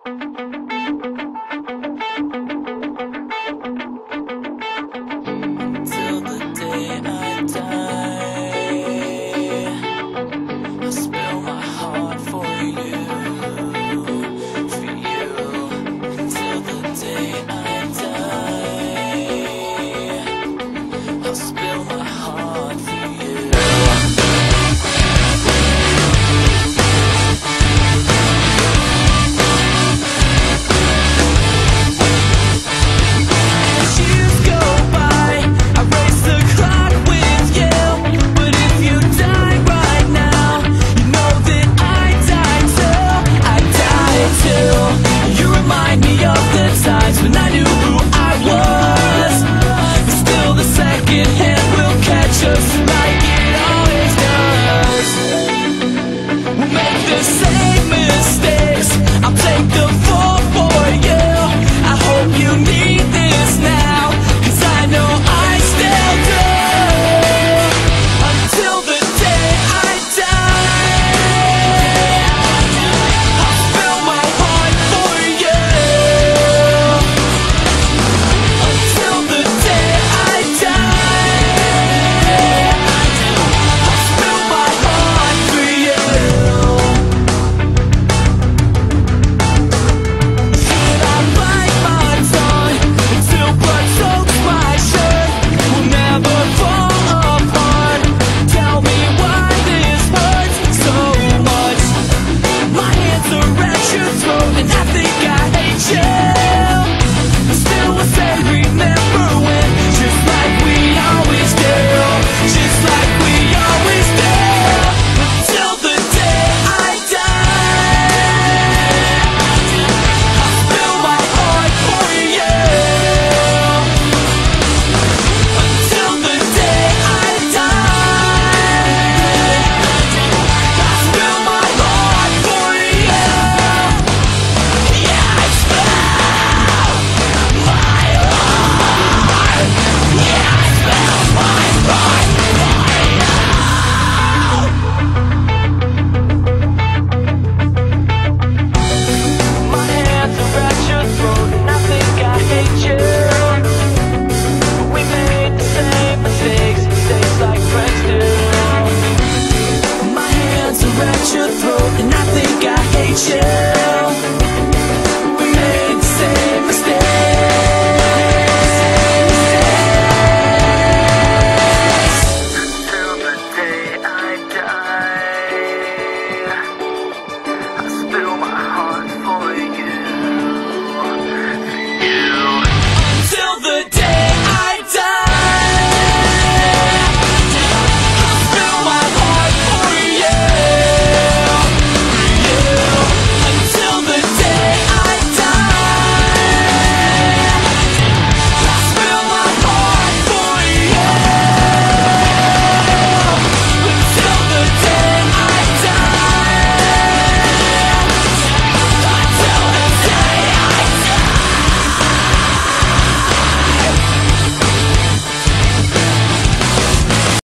Till the day I die, I'll spill my heart for you, for you. Till the day I die, I'll spill my heart for you. Years go by, I race the clock with you. But if you die right now, you know that I die too. I die too. You remind me of the times when I knew